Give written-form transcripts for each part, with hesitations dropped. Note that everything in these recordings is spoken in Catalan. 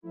Tinc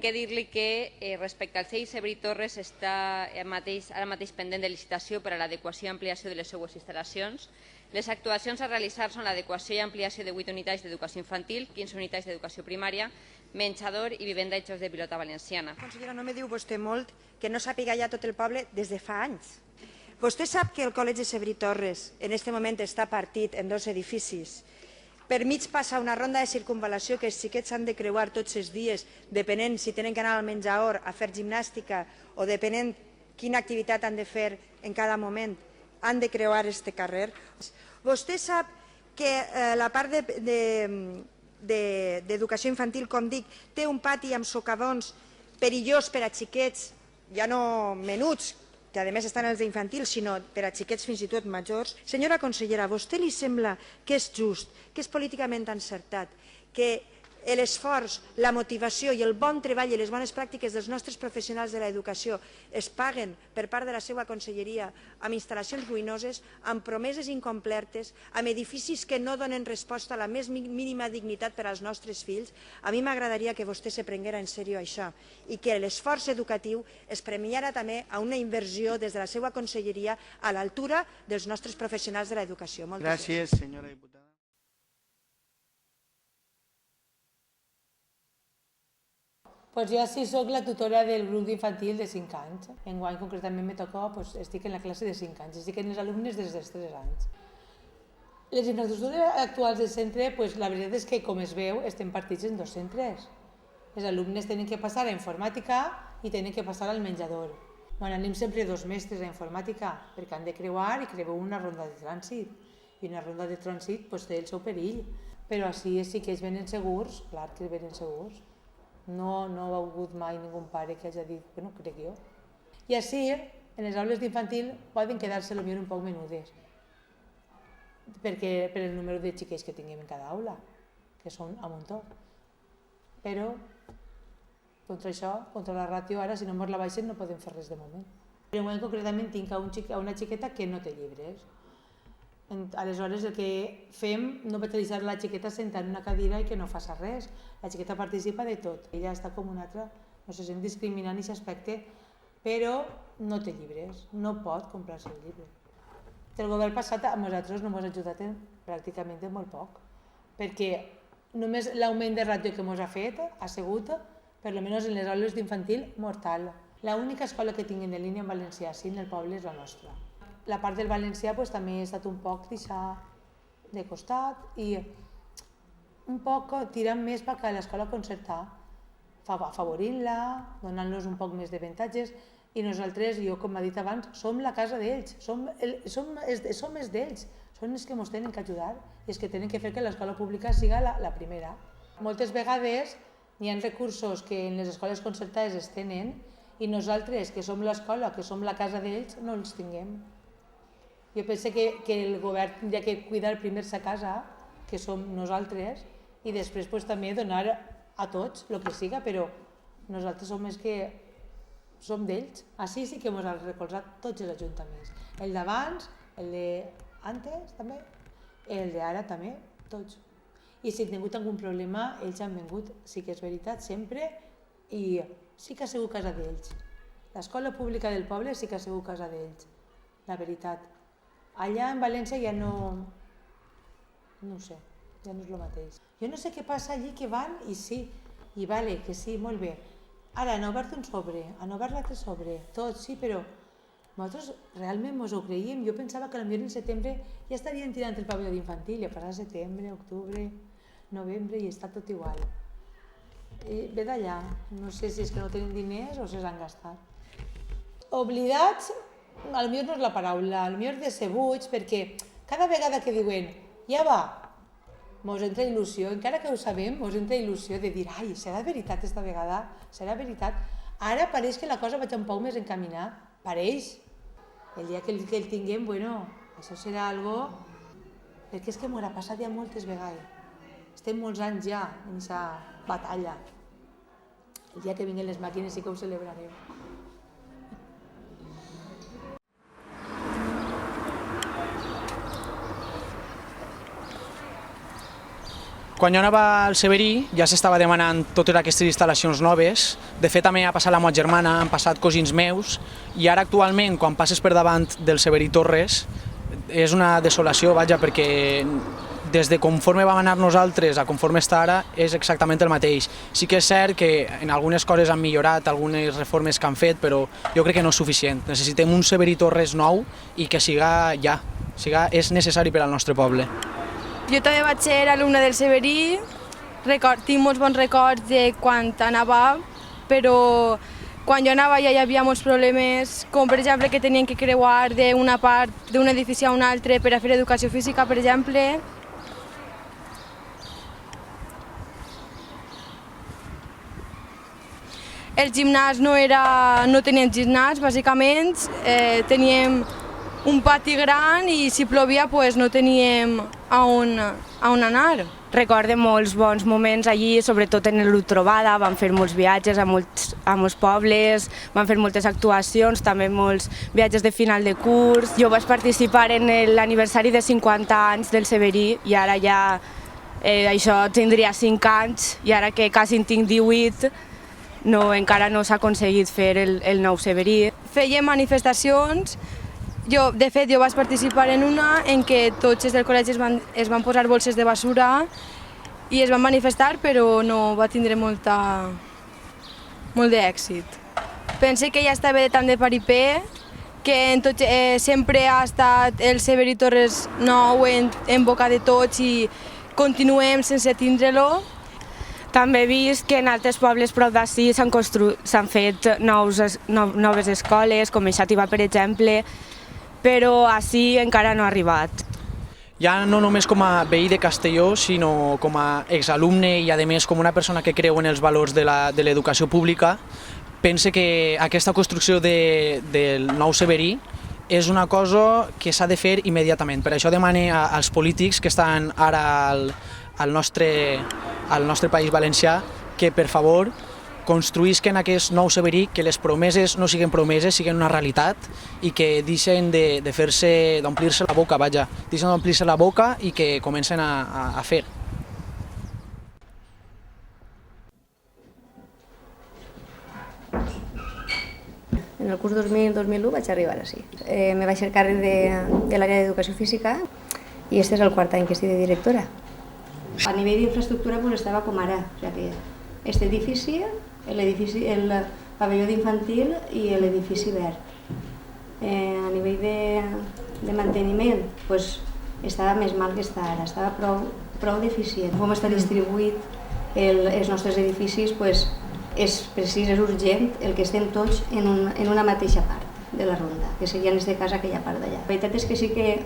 que dir-li que respecte al CEI Sebri Torres està ara mateix pendent de licitació per a l'adequació i ampliació de les seues instal·lacions. Les actuacions a realitzar són l'adequació i ampliació de 8 unitats d'educació infantil, 15 unitats d'educació primària, menjador i vivenda de jocs de pilota valenciana. Consellera, no me diu vostè molt que no sàpiga ja tot el poble des de fa anys. Vostè sap que el Col·legi Sebri Torres en aquest moment està partit en dos edificis. Per mig passa una ronda de circunvalació que els xiquets han de creuar tots els dies, depenent si tenen que anar al menjador a fer gimnàstica o depenent quina activitat han de fer en cada moment, han de creuar aquest carrer. Vostè sap que la part d'educació infantil, com dic, té un pati amb socavons perillós per a xiquets, ja no menuts, que a més estan els d'infantil, sinó per a xiquets fins i tot majors. Senyora consellera, a vostè li sembla que és just, que és políticament encertat, que l'esforç, la motivació i el bon treball i les bones pràctiques dels nostres professionals de l'educació es paguen per part de la seva conselleria amb instal·lacions ruïnoses, amb promeses incomplertes, amb edificis que no donen resposta a la més mínima dignitat per als nostres fills? A mi m'agradaria que vostè se prenguera en sèrio això i que l'esforç educatiu es premiara també a una inversió des de la seva conselleria a l'altura dels nostres professionals de l'educació. Gràcies, senyora diputada. Pues jo sí soc la tutora del grup infantil de 5 anys. Enguany concretament me toca, estic en la classe de 5 anys, estic en els alumnes des dels 3 anys. Les infraestructures actuals del centre, la veritat és que, com es veu, estem partits en 2 centres. Els alumnes tenen que passar a informàtica i tenen que passar al menjador. Anem sempre 2 mestres a informàtica perquè han de creuar i creueu una ronda de trànsit. I una ronda de trànsit té el seu perill, però així sí que ells venen segurs, clar que venen segurs. No ha hagut mai ningú pare que hagi dit, crec jo. I així, en les aules d'infantil poden quedar-se potser un poc menudes, per el número de xiquets que tinguem en cada aula, que són a muntó. Però, contra això, contra la ràtio, ara, si no ens la baixen, no podem fer res de moment. Enguany, concretament, tinc una xiqueta que no té llibres. Aleshores, el que fem, no petalitzar la xiqueta sentant en una cadira i que no faci res. La xiqueta participa de tot. Ella està com una altra, no se sent discriminant en aquest aspecte, però no té llibres, no pot comprar-se el llibre. El govern passat a nosaltres no ens ha ajudat pràcticament molt poc, perquè només l'augment de ràtio que ens ha fet ha sigut, per almenys en les aules d'infantil, mortal. L'única escola que tinguin en línia en valencià, sí, en el poble, és la nostra. La part del valencià també ha estat un poc deixar de costat i un poc tirant més cap a l'escola concertada, afavorint-la, donant-los un poc més d'avantatges, i nosaltres, jo com he dit abans, som la casa d'ells, som els d'ells, són els que ens tenen que ajudar i els que tenen que fer que l'escola pública siga la primera. Moltes vegades hi ha recursos que en les escoles concertades es tenen i nosaltres, que som l'escola, que som la casa d'ells, no els tinguem. Jo penso que el govern tindria que cuidar primer sa casa, que som nosaltres, i després també donar a tots el que siga, però nosaltres som els que som d'ells. Així sí que ens han recolzat tots els ajuntaments. El d'abans, el d'antes també, el d'ara també, tots. I si han tingut algun problema, ells han vingut, sí que és veritat, sempre, i sí que ha sigut casa d'ells. L'escola pública del poble sí que ha sigut casa d'ells, la veritat. Allà en València ja no ho sé, ja no és el mateix. Jo no sé què passa allí que van i sí, i que sí, molt bé. Ara han obert un sobre, han obert l'altre sobre, tot sí, però Nosaltres realment ens ho creiem. Jo pensava que potser en setembre ja estarien tirant el pavelló d'infantil, i a passar setembre, octubre, novembre, i està tot igual. Ve d'allà, no sé si és que no tenen diners o se s'han gastat. Oblidats, potser no és la paraula, potser decebuts, perquè cada vegada que diuen ja va, mos entra il·lusió, encara que ho sabem, mos entra il·lusió de dir ai, serà veritat esta vegada, serà veritat. Ara pareix que la cosa vaig un poc més encaminada, pareix. El dia que el tinguem, bueno, això serà algo... Perquè és que m'ho ha passat ja moltes vegades. Estem molts anys ja en aquesta batalla. El dia que vinguen les màquines sí que ho celebrarem. Quan jo anava al Severí ja s'estava demanant totes aquestes instal·lacions noves. De fet, també ha passat la meva germana, han passat cosins meus, i ara actualment, quan passes per davant del Severí Torres, és una desolació, vaja, perquè des de conforme vam anar nosaltres a conforme està ara és exactament el mateix. Sí que és cert que en algunes coses han millorat, algunes reformes que han fet, però jo crec que no és suficient. Necessitem un Severí Torres nou i que siga ja, és necessari per al nostre poble. Jo també vaig ser alumne del Severí, tinc molts bons records de quan anava, però quan jo anava ja hi havia molts problemes, com per exemple que tenien que creuar d'una part d'un edifici a un altre per a fer educació física, per exemple. El gimnàs no teníem gimnàs, bàsicament, teníem un pati gran i si plovia no teníem a on anar. Recordo molts bons moments allí, sobretot en l'Utrobada, vam fer molts viatges a molts pobles, vam fer moltes actuacions, també molts viatges de final de curs. Jo vaig participar en l'aniversari de 50 anys del Severí i ara ja això tindria 5 anys i ara que quasi en tinc 18 encara no s'ha aconseguit fer el nou Severí. Fèiem manifestacions. De fet, jo vaig participar en una en què tots els del col·legi es van posar bolses de basura i es van manifestar, però no va tindre molt d'èxit. Pense que ja estava tant de paripé, que sempre ha estat el Severí Torres nou en boca de tots i continuem sense tindre-lo. També he vist que en altres pobles prop d'ací s'han fet noves escoles, com a Xàtiva, per exemple, però ací encara no ha arribat. Ja no només com a veí de Castelló, sinó com a exalumne i a més com una persona que creu en els valors de l'educació pública, pense que aquesta construcció del nou Severí és una cosa que s'ha de fer immediatament. Per això demane als polítics que estan ara al nostre país valencià que, per favor, construïsquen aquest nou Severí, que les promeses no siguin promeses, siguin una realitat i que deixen d'omplir-se la boca, deixen d'omplir-se la boca i que comencen a fer. En el curs 2000-2001 vaig arribar així. Me vaig fer càrrec de l'àrea d'educació física i este és el quart any que estic de directora. A nivell d'infraestructura estava com ara, o sigui que aquest edifici, el pavelló d'infantil i l'edifici verd. A nivell de manteniment estava més mal que està ara, estava prou deficient. Com està distribuït els nostres edificis és precís, és urgent el que estem tots en una mateixa part de la ronda, que seria en aquest cas aquella part d'allà. La veritat és que sí que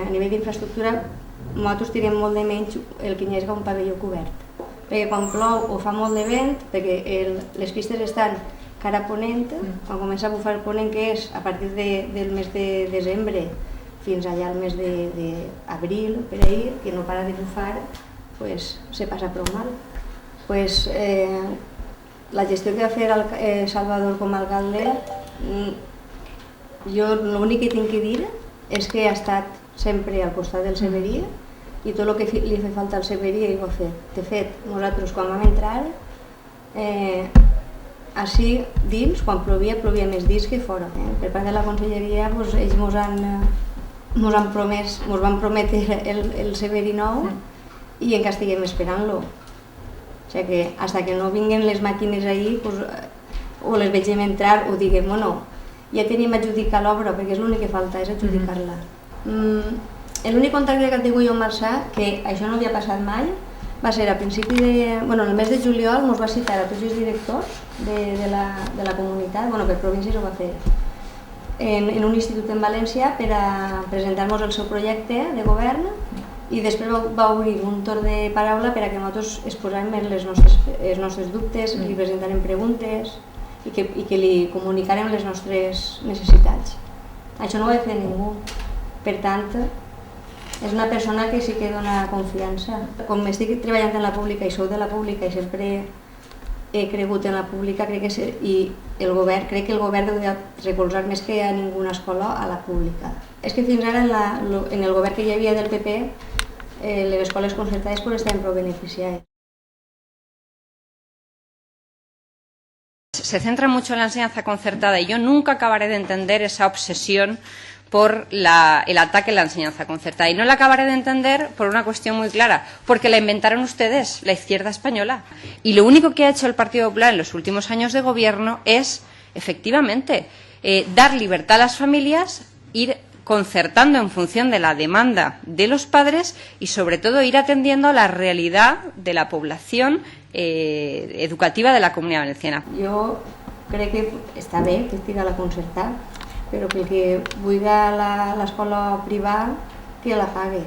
a nivell d'infraestructura nosaltres tirem molt de menys el que hi hagi un pavelló cobert, perquè quan plou o fa molt de vent, perquè les pistes estan cara a ponent, quan comença a bufar ponent, que és a partir del mes de desembre fins allà al mes d'abril, per ahir, que no para de bufar, se passa prou mal. La gestió que va fer Salvador com a alcalde, jo l'únic que tinc que dir és que ha estat sempre al costat del Severí i tot el que li fa falta al Severí ho ha fet. De fet, nosaltres quan vam entrar, així dins, quan plovia més dins que fora. Per part de la conselleria, ells ens van prometre el Severí nou i encara estiguem esperant-lo. O sigui que fins que no vinguin les màquines ahir, o les vegem entrar o diguem, bueno, ja tenim adjudicar l'obra, perquè és l'únic que falta, és adjudicar-la. L'únic contacte que he tingut jo amb Marçà, que això no havia passat mai, va ser a principi de... Bueno, en el mes de juliol ens va citar a tots els directors de la comunitat, bueno, per províncies ho va fer, en un institut en València per a presentar-nos el seu projecte de govern i després va obrir un torn de paraula per a que nosaltres exposàvem els nostres dubtes, li presentarem preguntes i que li comunicarem les nostres necessitats. Això no ho ha de fer ningú. Per tant, és una persona que sí que dona confiança. Com estic treballant en la pública i sou de la pública i sempre he cregut en la pública, crec que el govern deu de recolzar més que a ninguna escola a la pública. És que fins ara en el govern que hi havia del PP les escoles concertades estaven prou beneficiades. Se centra mucho en la enseñanza concertada y yo nunca acabaré de entender esa obsesión por el ataque a la enseñanza concertada. Y no la acabaré de entender por una cuestión muy clara, porque la inventaron ustedes, la izquierda española. Y lo único que ha hecho el Partido Popular en los últimos años de gobierno es, efectivamente, dar libertad a las familias, ir concertando en función de la demanda de los padres y, sobre todo, ir atendiendo a la realidad de la población educativa de la Comunidad Valenciana. Jo crec que està bé que estigui a la concertada, però que el que vulgui l'escola privada, que la pagui.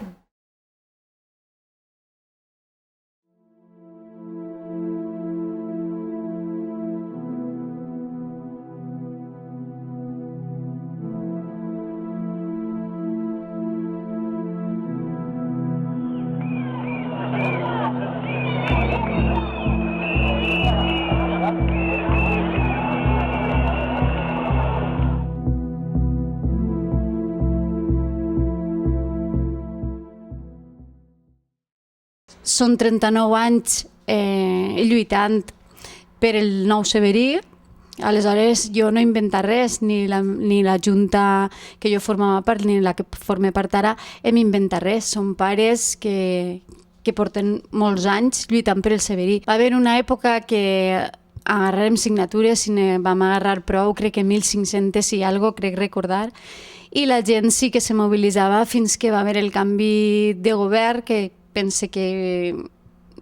Són 39 anys lluitant per el nou Severí. Aleshores jo no he inventat res, ni la Junta que jo formava part ni la que forma part ara hem inventat res. Són pares que porten molts anys lluitant per el Severí. Va haver una època que agarrarem signatures i ne vam agarrar prou, crec que 1.500 i alguna cosa, crec recordar, i la gent sí que se mobilitzava fins que va haver el canvi de govern, que pense que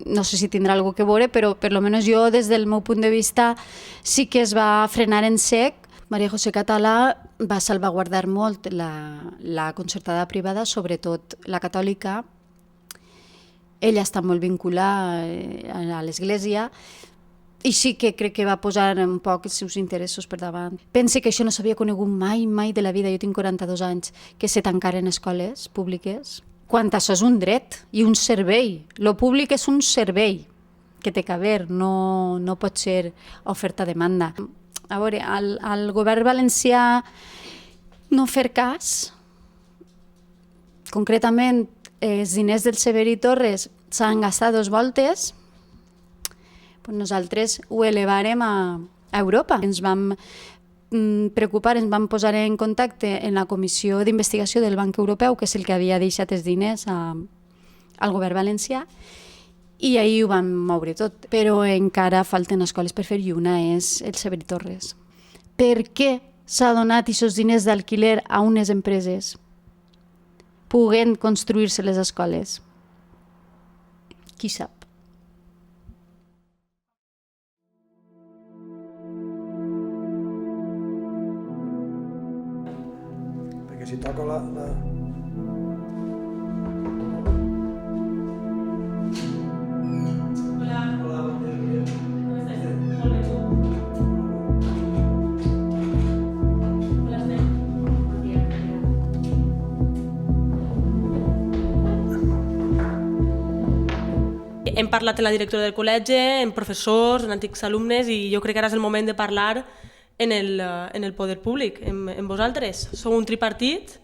no sé si tindrà alguna cosa a veure, però per almenys jo des del meu punt de vista sí que es va frenar en sec. Maria José Català va salvaguardar molt la concertada privada, sobretot la catòlica. Ella està molt vinculada a l'Església i sí que crec que va posar un poc els seus interessos per davant. Pense que això no s'havia conegut mai de la vida, jo tinc 42 anys, que se tancaren escoles públiques, quan això és un dret i un servei. Lo públic és un servei que té que haver, no pot ser oferta-demanda. A veure, al govern valencià no fer cas, concretament els diners del Severí Torres s'han gastat 2 voltes, nosaltres ho elevarem a Europa. Ens vam preocupar, ens vam posar en contacte en la Comissió d'Investigació del Banc Europeu, que és el que havia deixat els diners al govern valencià, i ahir ho vam moure tot. Però encara falten escoles per fer i una és el Severí Torres. Per què s'ha donat aquests diners d'alquiler a unes empreses puguent construir-se les escoles? Qui sap? Si toco la... Hem parlat amb la directora del col·legi, amb professors, amb antics alumnes, i jo crec que ara és el moment de parlar en el poder públic, en vosaltres. Sou un tripartit,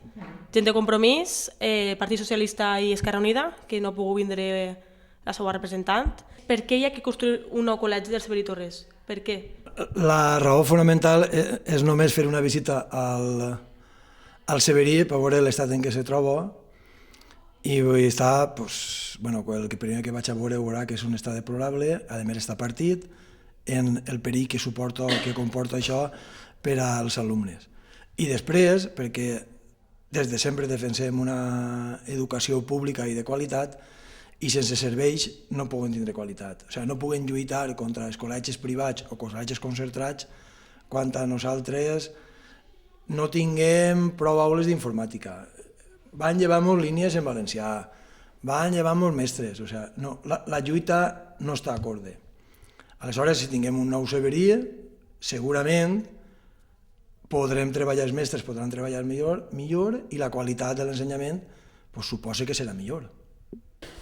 gent de Compromís, Partit Socialista i Esquerra Unida, que no ha pogut vindre la seva representant. Per què hi ha que construir un nou col·legi del Severí Torres? Per què? La raó fonamental és només fer una visita al Severí per veure l'estat en què se troba, i està, el primer que vaig a veure que és un estat deplorable, a més està partit en el perill que comporta això per als alumnes. I després, perquè des de sempre defensem una educació pública i de qualitat, i sense serveis no poden tindre qualitat. O sigui, no poden lluitar contra els col·legis privats o col·legis concertats quan a nosaltres no tinguem prou aules d'informàtica. Van llevar-nos línies en valencià, van llevar-nos mestres, o sigui, no, la lluita no està acorde. Aleshores, si tinguem un nou Severí, segurament podrem treballar, els mestres podran treballar millor i la qualitat de l'ensenyament suposa que serà millor.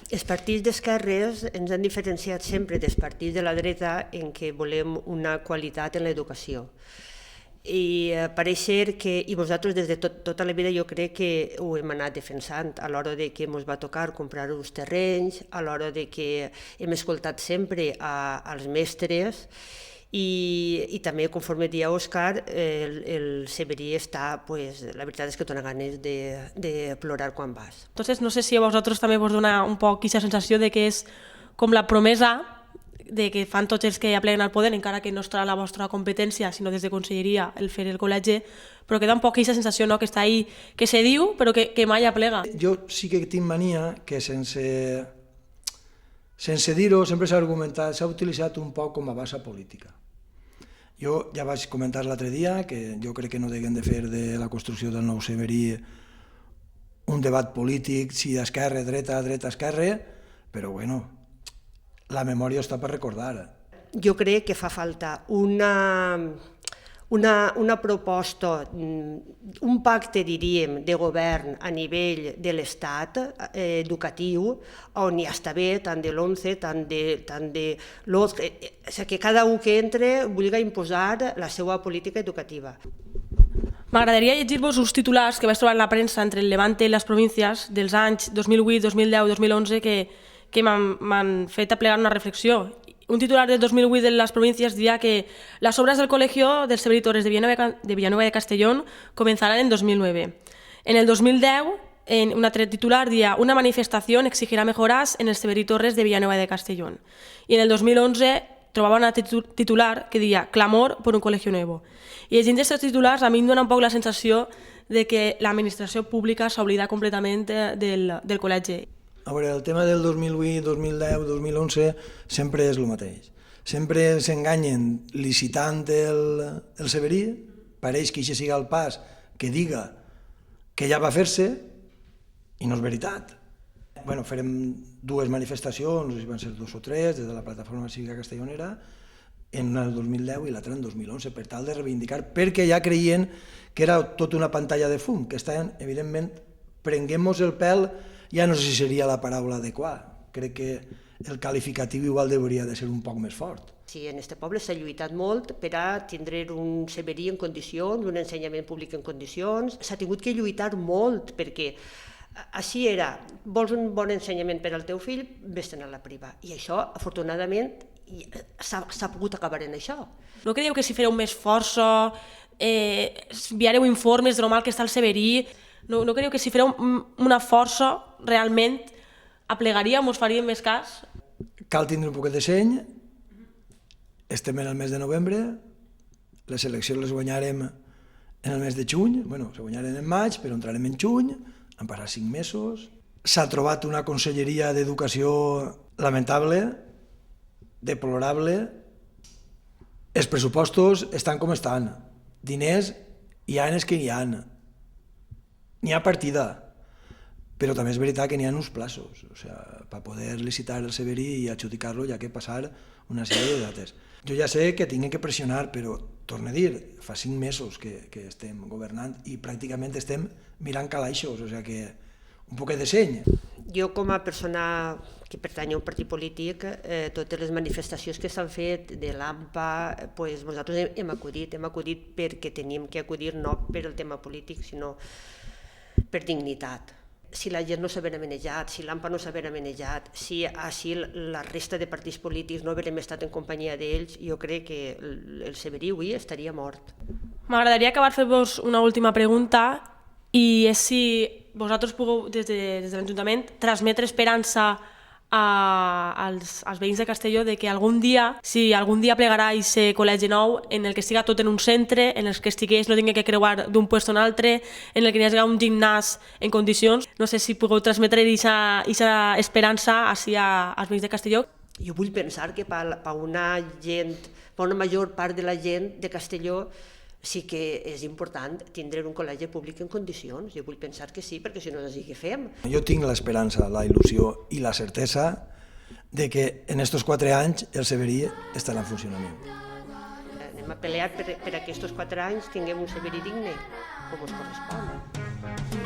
Els partits d'esquerres ens han diferenciat sempre dels partits de la dreta en què volem una qualitat en l'educació. I pareix ser que, i vosaltres des de tota la vida jo crec que ho hem anat defensant a l'hora de que ens va tocar comprar uns terrenys, a l'hora de que hem escoltat sempre als mestres i també, conforme dia Òscar, el Severí està, la veritat és que dona ganes de plorar quan vas. Entonces, no sé si a vosaltres també vos dona un poc aquesta sensació de que és com la promesa de que fan tots els que apleguen al poder, encara que no estarà la vostra competència, sinó des de conselleria, el fer el col·legi, però que da un poc aquesta sensació que està ahí, que se diu, però que mai aplega. Jo sí que tinc mania que sense dir-ho sempre s'ha argumentat, s'ha utilitzat un poc com a base política. Jo ja vaig comentar l'altre dia que jo crec que no deuen de fer de la construcció del nou Severí un debat polític, si d'esquerra, dreta, esquerra, però bueno, la memòria està per recordar. Jo crec que fa falta una proposta, un pacte, diríem, de govern a nivell de l'Estat educatiu, on hi està bé tant de l'11, tant de l'11, que cada un que entre vulgui imposar la seva política educativa. M'agradaria llegir-vos uns titulars que vaig trobar en la premsa entre el Levante i les províncies dels anys 2008, 2010, 2011 que m'han fet aplegar una reflexió. Un titular del 2008 de las provincias diría que las obras del Colegio del Severí Torres de Villanueva de Castellón comenzarán en 2009. En el 2010, en un altre titular diría una manifestación exigirá mejoras en el Severí Torres de Villanueva de Castellón. Y en el 2011 trobava una titular que diría clamor por un colegio nuevo. I llegint aquests titulars a mi em dona un poc la sensació de que l'administració pública s'oblida completament del col·legi. A veure, el tema del 2008, 2010, 2011 sempre és el mateix. Sempre s'enganyen licitant el Severí, pareix que això sigui el pas que diga que ja va fer-se i no és veritat. Bueno, farem dues manifestacions, no sé si van ser 2 o 3, des de la Plataforma Cívica Castellonera, en una el 2010 i l'altra en 2011, per tal de reivindicar, perquè ja creien que era tota una pantalla de fum, que estaven, evidentment, prenguem-nos el pèl, ja no sé si seria la paraula adequada. Crec que el qualificatiu igual hauria de ser un poc més fort. Sí, en aquest poble s'ha lluitat molt per a tindre un Severí en condicions, un ensenyament públic en condicions. S'ha tingut que lluitar molt perquè així era, vols un bon ensenyament per al teu fill, vés-te'n a la priva. I això, afortunadament, s'ha pogut acabar en això. No creieu que si fareu més força, enviareu informes de lo mal que està el Severí, no creieu que si fareu una força realment aplegaríem o us faríem més cas? Cal tindre un poquet de seny, estem en el mes de novembre, les eleccions les guanyarem en el mes de juny, bueno, se guanyaren en maig, però entrarem en juny, han passat 5 mesos, s'ha trobat una conselleria d'educació lamentable, deplorable, els pressupostos estan com estan, diners hi ha els que hi ha, n'hi ha partida, però també és veritat que n'hi ha uns plaços, o sigui, per poder licitar el Severí i adjudicar-lo hi ha que passar una sèrie de dates. Jo ja sé que tinc que pressionar, però, torno a dir, fa 5 mesos que estem governant i pràcticament estem mirant calaixos, o sigui que un poquet de seny. Jo, com a persona que pertany a un partit polític, totes les manifestacions que s'han fet de l'AMPA, nosaltres hem acudit perquè teníem que acudir no per el tema polític, sinó per dignitat. Si la gent no s'havia manejat, si l'AMPA no s'havia manejat, si així la resta de partits polítics no haguérem estat en companyia d'ells, jo crec que el Severí avui estaria mort. M'agradaria acabar fent-vos una última pregunta i és si vosaltres pugueu, des de l'Ajuntament, transmetre esperança als veïns de Castelló de que algun dia, si algun dia plegarà aquest col·legi nou en el que estiga tot en un centre, en el que estigués no tingui que creuar d'un lloc a un altre, en el que hi hagi un gimnàs en condicions. No sé si pugueu transmetre aquesta esperança als veïns de Castelló. Jo vull pensar que per una major part de la gent de Castelló sí que és important tindre un col·legi públic en condicions. Jo vull pensar que sí, perquè si no, què fem? Jo tinc l'esperança, la il·lusió i la certesa de que en aquests 4 anys el Severí estarà en funcionament. Anem a pelear per aquests 4 anys tinguem un Severí digne, com ens correspon.